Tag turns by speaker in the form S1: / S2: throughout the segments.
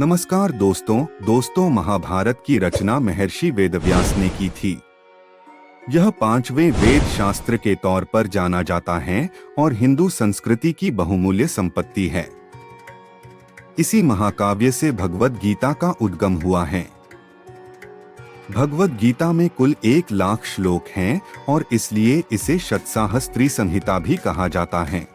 S1: नमस्कार दोस्तों महाभारत की रचना महर्षि वेदव्यास ने की थी। यह पांचवें वेद शास्त्र के तौर पर जाना जाता है और हिंदू संस्कृति की बहुमूल्य संपत्ति है। इसी महाकाव्य से भगवद गीता का उद्गम हुआ है। भगवद गीता में कुल 1,00,000 श्लोक हैं और इसलिए इसे शतसाहस्त्री संहिता भी कहा जाता है।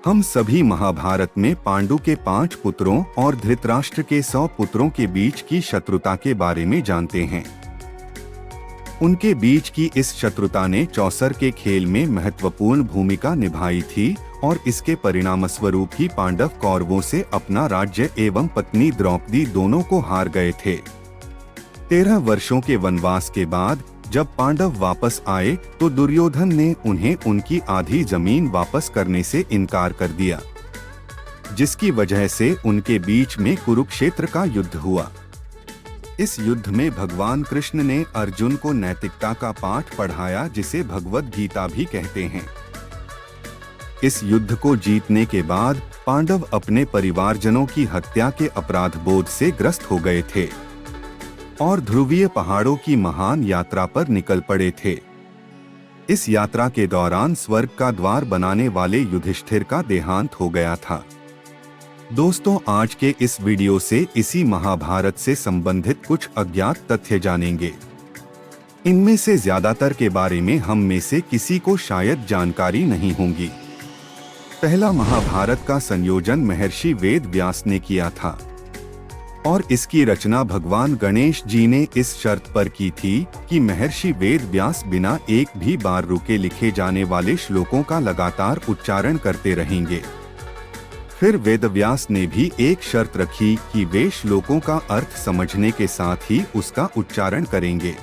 S1: हम सभी महाभारत में पांडु के 5 पुत्रों और धृतराष्ट्र के 100 पुत्रों के बीच की शत्रुता के बारे में जानते हैं। उनके बीच की इस शत्रुता ने चौसर के खेल में महत्वपूर्ण भूमिका निभाई थी और इसके परिणामस्वरूप ही पांडव कौरवों से अपना राज्य एवं पत्नी द्रौपदी दोनों को हार गए थे। 13 वर्षों के वनवास के बाद जब पांडव वापस आए तो दुर्योधन ने उन्हें उनकी आधी जमीन वापस करने से इनकार कर दिया, जिसकी वजह से उनके बीच में कुरुक्षेत्र का युद्ध हुआ। इस युद्ध में भगवान कृष्ण ने अर्जुन को नैतिकता का पाठ पढ़ाया, जिसे भगवद गीता भी कहते हैं। इस युद्ध को जीतने के बाद पांडव अपने परिवारजनों की हत्या के अपराध बोध से ग्रस्त हो गए थे और ध्रुवीय पहाड़ों की महान यात्रा पर निकल पड़े थे। इस यात्रा के दौरान स्वर्ग का द्वार बनाने वाले युधिष्ठिर का देहांत हो गया था। दोस्तों, आज के इस वीडियो से इसी महाभारत से संबंधित कुछ अज्ञात तथ्य जानेंगे। इनमें से ज्यादातर के बारे में हम में से किसी को शायद जानकारी नहीं होगी। पहला महाभारत का संयोजन महर्षि वेद व्यास ने किया था और इसकी रचना भगवान गणेश जी ने इस शर्त पर की थी कि महर्षि वेद व्यास बिना एक भी बार रुके लिखे जाने वाले श्लोकों का लगातार उच्चारण करते रहेंगे। फिर वेदव्यास ने भी एक शर्त रखी कि वे श्लोकों का अर्थ समझने के साथ ही उसका उच्चारण करेंगे,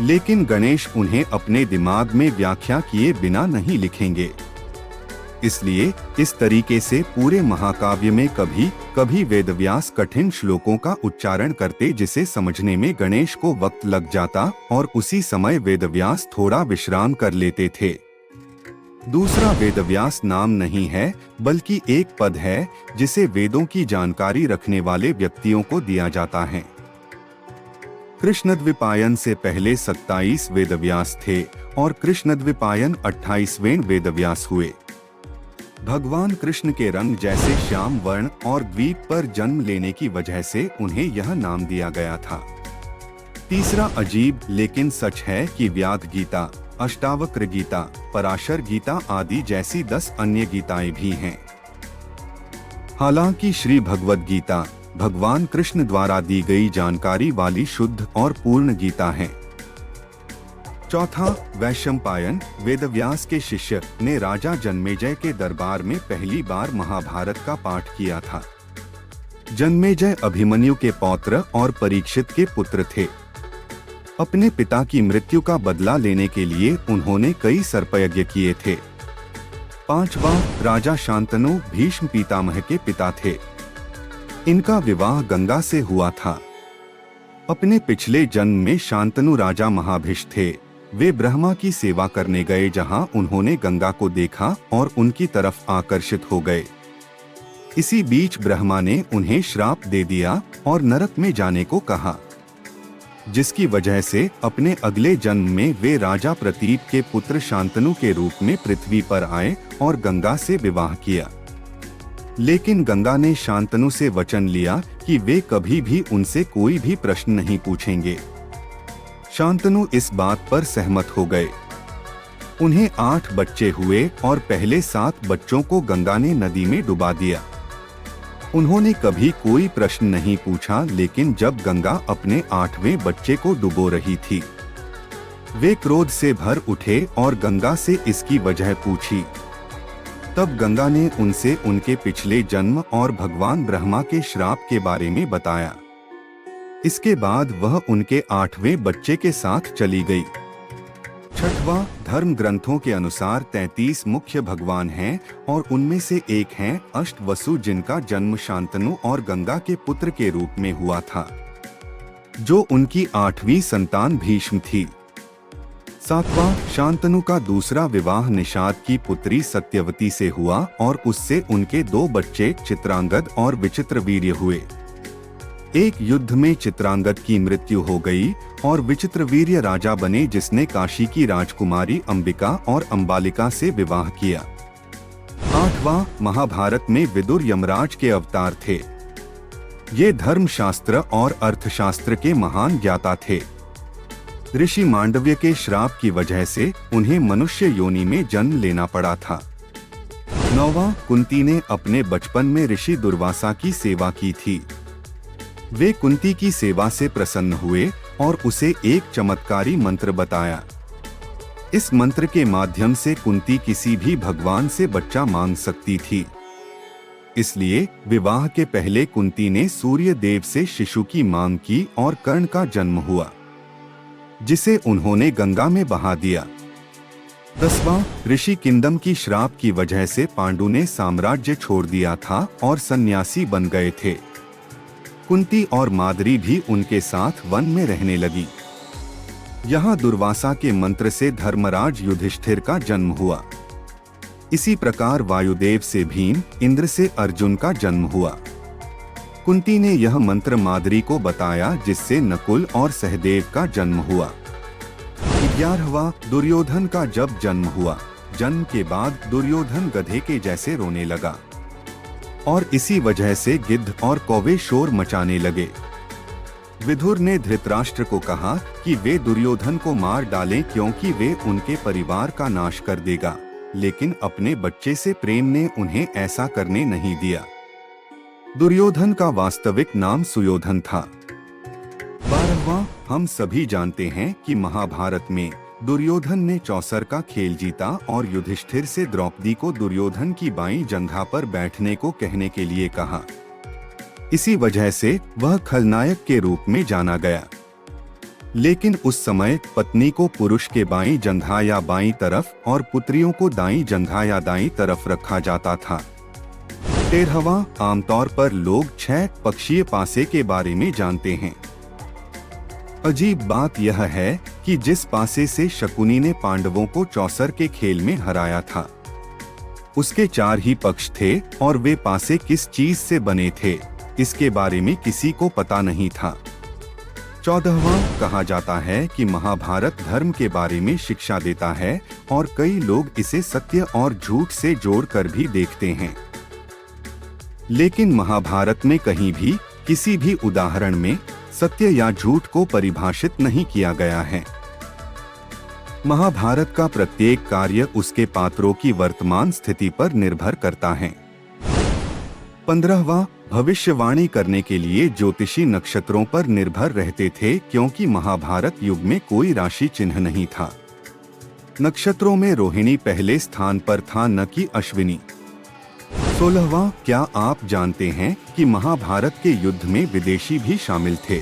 S1: लेकिन गणेश उन्हें अपने दिमाग में व्याख्या किए बिना नहीं लिखेंगे। इसलिए इस तरीके से पूरे महाकाव्य में कभी कभी वेदव्यास कठिन श्लोकों का उच्चारण करते, जिसे समझने में गणेश को वक्त लग जाता और उसी समय वेदव्यास थोड़ा विश्राम कर लेते थे। दूसरा वेदव्यास नाम नहीं है, बल्कि एक पद है जिसे वेदों की जानकारी रखने वाले व्यक्तियों को दिया जाता है। कृष्णद्विपायन से पहले 27 वेदव्यास थे और कृष्णद्विपायन 28वें वेदव्यास हुए। भगवान कृष्ण के रंग जैसे श्याम वर्ण और द्वीप पर जन्म लेने की वजह से उन्हें यह नाम दिया गया था। तीसरा अजीब लेकिन सच है कि व्याध गीता, अष्टावक्र गीता, पराशर गीता आदि जैसी 10 अन्य गीताएं भी हैं। हालांकि श्री भगवद गीता भगवान कृष्ण द्वारा दी गई जानकारी वाली शुद्ध और पूर्ण गीता है। चौथा, वैशंपायन वेदव्यास के शिष्य ने राजा जन्मेजय के दरबार में पहली बार महाभारत का पाठ किया था। जन्मेजय अभिमन्यु के पौत्र और परीक्षित के पुत्र थे। अपने पिता की मृत्यु का बदला लेने के लिए उन्होंने कई सर्पयज्ञ किए थे। 5वां, राजा शांतनु भीष्म पितामह के पिता थे। इनका विवाह गंगा से हुआ था। अपने पिछले जन्म में शांतनु राजा महाभिष थे। वे ब्रह्मा की सेवा करने गए, जहां उन्होंने गंगा को देखा और उनकी तरफ आकर्षित हो गए। इसी बीच ब्रह्मा ने उन्हें श्राप दे दिया और नरक में जाने को कहा, जिसकी वजह से अपने अगले जन्म में वे राजा प्रतीप के पुत्र शांतनु के रूप में पृथ्वी पर आए और गंगा से विवाह किया। लेकिन गंगा ने शांतनु से वचन लिया कि वे कभी भी उनसे कोई भी प्रश्न नहीं पूछेंगे। शांतनु इस बात पर सहमत हो गए। उन्हें 8 बच्चे हुए और पहले 7 बच्चों को गंगा ने नदी में डुबा दिया। उन्होंने कभी कोई प्रश्न नहीं पूछा, लेकिन जब गंगा अपने 8वें बच्चे को डुबो रही थी, वे क्रोध से भर उठे और गंगा से इसकी वजह पूछी। तब गंगा ने उनसे उनके पिछले जन्म और भगवान ब्रह्मा के श्राप के बारे में बताया। इसके बाद वह उनके 8वें बच्चे के साथ चली गई। 6वां, धर्म ग्रंथों के अनुसार 33 मुख्य भगवान हैं और उनमें से एक हैं अष्टवसु, जिनका जन्म शांतनु और गंगा के पुत्र के रूप में हुआ था, जो उनकी 8वीं संतान भीष्म थी। सातवां, शांतनु का दूसरा विवाह निषाद की पुत्री सत्यवती से हुआ और उससे उनके 2 बच्चे चित्रांगद और विचित्रवीर्य हुए। एक युद्ध में चित्रांगद की मृत्यु हो गई और विचित्रवीर्य राजा बने, जिसने काशी की राजकुमारी अंबिका और अंबालिका से विवाह किया। आठवां, महाभारत में विदुर यमराज के अवतार थे। ये धर्मशास्त्र और अर्थशास्त्र के महान ज्ञाता थे। ऋषि मांडव्य के श्राप की वजह से उन्हें मनुष्य योनि में जन्म लेना पड़ा था। नौवां, कुंती ने अपने बचपन में ऋषि दुर्वासा की सेवा की थी। वे कुंती की सेवा से प्रसन्न हुए और उसे एक चमत्कारी मंत्र बताया। इस मंत्र के माध्यम से कुंती किसी भी भगवान से बच्चा मांग सकती थी। इसलिए विवाह के पहले कुंती ने सूर्य देव से शिशु की मांग की और कर्ण का जन्म हुआ, जिसे उन्होंने गंगा में बहा दिया। 10वां, ऋषि किंदम की श्राप की वजह से पांडु ने साम्राज्य छोड़ दिया था और सन्यासी बन गए थे। कुंती और माद्री भी उनके साथ वन में रहने लगी। यहाँ दुर्वासा के मंत्र से धर्मराज युधिष्ठिर का जन्म हुआ। इसी प्रकार वायुदेव से भीम, इंद्र से अर्जुन का जन्म हुआ। कुंती ने यह मंत्र माद्री को बताया, जिससे नकुल और सहदेव का जन्म हुआ। 11वां, दुर्योधन का जब जन्म हुआ, जन्म के बाद दुर्योधन गधे के जैसे रोने लगा और इसी वजह से गिद्ध और कौवे शोर मचाने लगे। विदुर ने धृतराष्ट्र को कहा कि वे दुर्योधन को मार डालें, क्योंकि वे उनके परिवार का नाश कर देगा, लेकिन अपने बच्चे से प्रेम ने उन्हें ऐसा करने नहीं दिया। दुर्योधन का वास्तविक नाम सुयोधन था। 12वां, हम सभी जानते हैं कि महाभारत में दुर्योधन ने चौसर का खेल जीता और युधिष्ठिर से द्रौपदी को दुर्योधन की बाईं जंघा पर बैठने को कहने के लिए कहा। इसी वजह से वह खलनायक के रूप में जाना गया। लेकिन उस समय पत्नी को पुरुष के बाईं जंघा या बाईं तरफ और पुत्रियों को दाईं जंघा या दाईं तरफ रखा जाता था। 13वां, आमतौर पर लोग 6 पक्षीय पासे के बारे में जानते हैं। अजीब बात यह है कि जिस पासे से शकुनी ने पांडवों को चौसर के खेल में हराया था, उसके 4 ही पक्ष थे और वे पासे किस चीज से बने थे, इसके बारे में किसी को पता नहीं था। 14वां, कहा जाता है कि महाभारत धर्म के बारे में शिक्षा देता है और कई लोग इसे सत्य और झूठ से जोड़कर भी देखते हैं। लेकिन महाभारत में कहीं भी किसी भी उदाहरण में सत्य या झूठ को परिभाषित नहीं किया गया है। महाभारत का प्रत्येक कार्य उसके पात्रों की वर्तमान स्थिति पर निर्भर करता है। 15वां, भविष्यवाणी करने के लिए ज्योतिषी नक्षत्रों पर निर्भर रहते थे, क्योंकि महाभारत युग में कोई राशि चिन्ह नहीं था। नक्षत्रों में रोहिणी पहले स्थान पर था, न कि अश्विनी। 16वां, क्या आप जानते हैं कि महाभारत के युद्ध में विदेशी भी शामिल थे?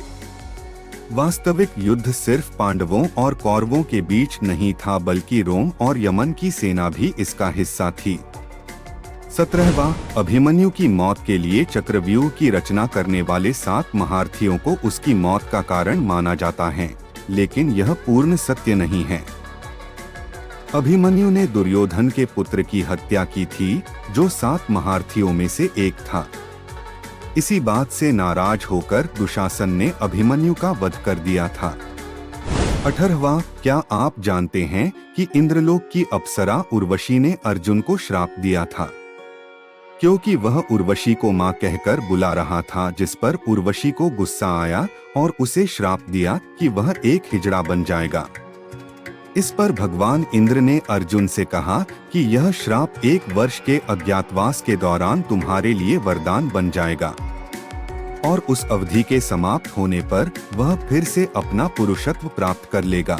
S1: वास्तविक युद्ध सिर्फ पांडवों और कौरवों के बीच नहीं था, बल्कि रोम और यमन की सेना भी इसका हिस्सा थी। 17वां, अभिमन्यु की मौत के लिए चक्रव्यूह की रचना करने वाले 7 महारथियों को उसकी मौत का कारण माना जाता है, लेकिन यह पूर्ण सत्य नहीं है। अभिमन्यु ने दुर्योधन के पुत्र की हत्या की थी, जो 7 महारथियों में से एक था। इसी बात से नाराज होकर दुशासन ने अभिमन्यु का वध कर दिया था। 18वां, क्या आप जानते हैं कि इंद्रलोक की अप्सरा उर्वशी ने अर्जुन को श्राप दिया था, क्योंकि वह उर्वशी को मां कहकर बुला रहा था, जिस पर उर्वशी को गुस्सा आया और उसे श्राप दिया कि वह एक हिजड़ा बन जाएगा। इस पर भगवान इंद्र ने अर्जुन से कहा कि यह श्राप 1 वर्ष के अज्ञातवास के दौरान तुम्हारे लिए वरदान बन जाएगा और उस अवधि के समाप्त होने पर वह फिर से अपना पुरुषत्व प्राप्त कर लेगा।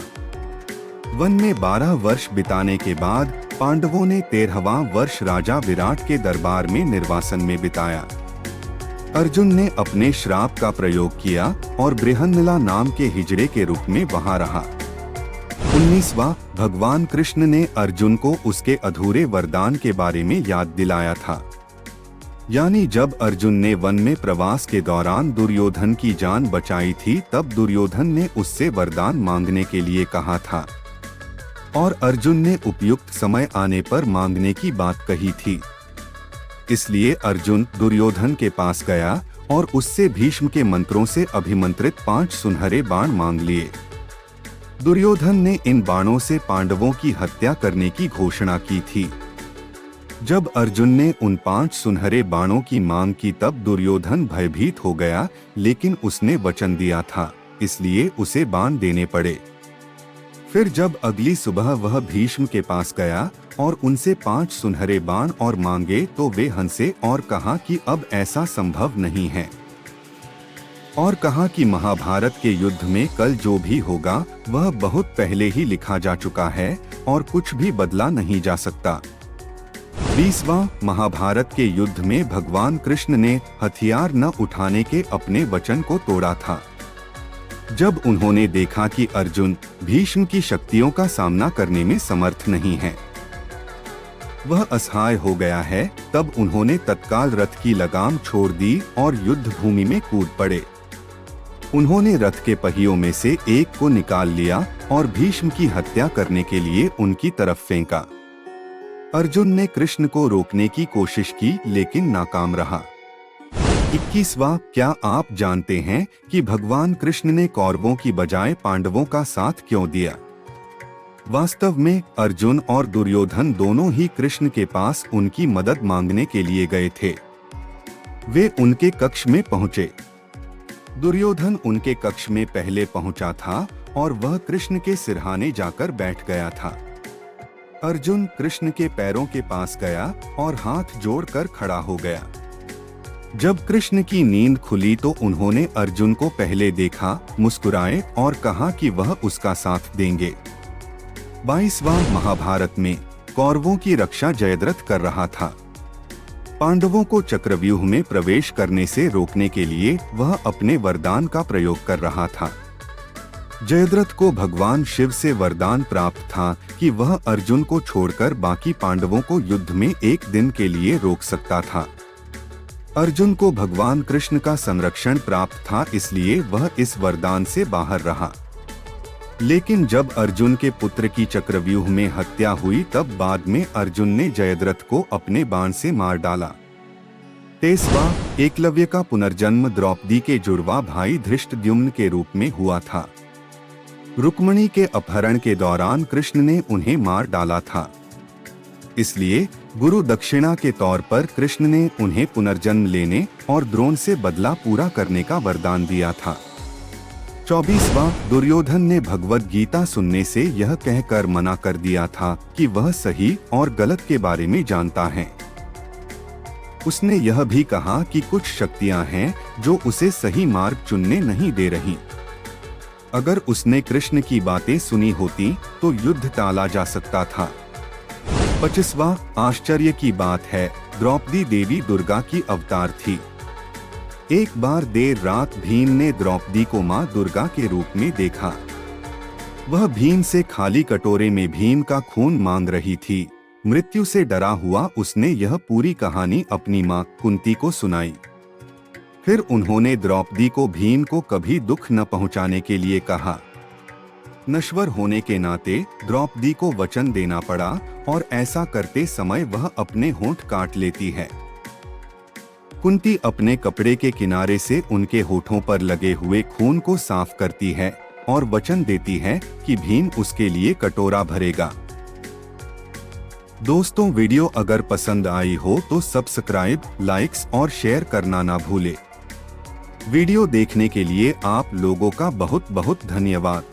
S1: वन में 12 वर्ष बिताने के बाद पांडवों ने 13वां वर्ष राजा विराट के दरबार में निर्वासन में बिताया। अर्जुन ने अपने श्राप का प्रयोग किया और बृहन्नला नाम के हिजड़े के रूप में वहां रहा। 19वां, भगवान कृष्ण ने अर्जुन को उसके अधूरे वरदान के बारे में याद दिलाया था। यानी जब अर्जुन ने वन में प्रवास के दौरान दुर्योधन की जान बचाई थी, तब दुर्योधन ने उससे वरदान मांगने के लिए कहा था। और अर्जुन ने उपयुक्त समय आने पर मांगने की बात कही थी। इसलिए अर्जुन दुर्योधन के पास गया और उससे भीष्म के मंत्रों से अभिमंत्रित 5 सुनहरे बाण मांग लिए। दुर्योधन ने इन बाणों से पांडवों की हत्या करने की घोषणा की थी। जब अर्जुन ने उन 5 सुनहरे बाणों की मांग की तब दुर्योधन भयभीत हो गया, लेकिन उसने वचन दिया था, इसलिए उसे बाण देने पड़े। फिर जब अगली सुबह वह भीष्म के पास गया और उनसे 5 सुनहरे बाण और मांगे तो वे हंसे और कहा कि अब ऐसा संभव नहीं है, और कहा कि महाभारत के युद्ध में कल जो भी होगा वह बहुत पहले ही लिखा जा चुका है और कुछ भी बदला नहीं जा सकता। 20वां महाभारत के युद्ध में भगवान कृष्ण ने हथियार न उठाने के अपने वचन को तोड़ा था। जब उन्होंने देखा कि अर्जुन भीष्म की शक्तियों का सामना करने में समर्थ नहीं है, वह असहाय हो गया है, तब उन्होंने तत्काल रथ की लगाम छोड़ दी और युद्ध भूमि में कूद पड़े। उन्होंने रथ के पहियों में से एक को निकाल लिया और भीष्म की हत्या करने के लिए उनकी तरफ फेंका। अर्जुन ने कृष्ण को रोकने की कोशिश की लेकिन नाकाम रहा। 21वां, क्या आप जानते हैं कि भगवान कृष्ण ने कौरवों की बजाय पांडवों का साथ क्यों दिया? वास्तव में अर्जुन और दुर्योधन दोनों ही कृष्ण के पास उनकी मदद मांगने के लिए गए थे। वे उनके कक्ष में पहुंचे। दुर्योधन उनके कक्ष में पहले पहुंचा था और वह कृष्ण के सिरहाने जाकर बैठ गया था। अर्जुन कृष्ण के पैरों के पास गया और हाथ जोड़कर खड़ा हो गया। जब कृष्ण की नींद खुली तो उन्होंने अर्जुन को पहले देखा, मुस्कुराए और कहा कि वह उसका साथ देंगे। 22वां महाभारत में कौरवों की रक्षा जयद्रथ कर रहा था। पांडवों को चक्रव्यूह में प्रवेश करने से रोकने के लिए वह अपने वरदान का प्रयोग कर रहा था। जयद्रथ को भगवान शिव से वरदान प्राप्त था कि वह अर्जुन को छोड़कर बाकी पांडवों को युद्ध में एक दिन के लिए रोक सकता था। अर्जुन को भगवान कृष्ण का संरक्षण प्राप्त था, इसलिए वह इस वरदान से बाहर रहा। लेकिन जब अर्जुन के पुत्र की चक्रव्यूह में हत्या हुई तब बाद में अर्जुन ने जयद्रथ को अपने बाण से मार डाला। 23वां, एकलव्य का पुनर्जन्म द्रौपदी के जुड़वा भाई धृष्टद्युम्न के रूप में हुआ था। रुक्मिणी के अपहरण के दौरान कृष्ण ने उन्हें मार डाला था, इसलिए गुरु दक्षिणा के तौर पर कृष्ण ने उन्हें पुनर्जन्म लेने और द्रोण से बदला पूरा करने का वरदान दिया था। 24वां, दुर्योधन ने भगवद गीता सुनने से यह कहकर मना कर दिया था कि वह सही और गलत के बारे में जानता है। उसने यह भी कहा कि कुछ शक्तियां हैं जो उसे सही मार्ग चुनने नहीं दे रही। अगर उसने कृष्ण की बातें सुनी होती तो युद्ध टाला जा सकता था। 25वां, आश्चर्य की बात है, द्रौपदी देवी दुर्गा की अवतार थी। एक बार देर रात भीम ने द्रौपदी को मां दुर्गा के रूप में देखा। वह भीम से खाली कटोरे में भीम का खून मांग रही थी। मृत्यु से डरा हुआ उसने यह पूरी कहानी अपनी मां कुंती को सुनाई। फिर उन्होंने द्रौपदी को भीम को कभी दुख न पहुंचाने के लिए कहा। नश्वर होने के नाते द्रौपदी को वचन देना पड़ा और ऐसा करते समय वह अपने होंठ काट लेती है। कुंती अपने कपड़े के किनारे से उनके होठों पर लगे हुए खून को साफ करती है और वचन देती है कि भीम उसके लिए कटोरा भरेगा। दोस्तों, वीडियो अगर पसंद आई हो तो सब्सक्राइब, लाइक्स और शेयर करना ना भूले। वीडियो देखने के लिए आप लोगों का बहुत बहुत धन्यवाद।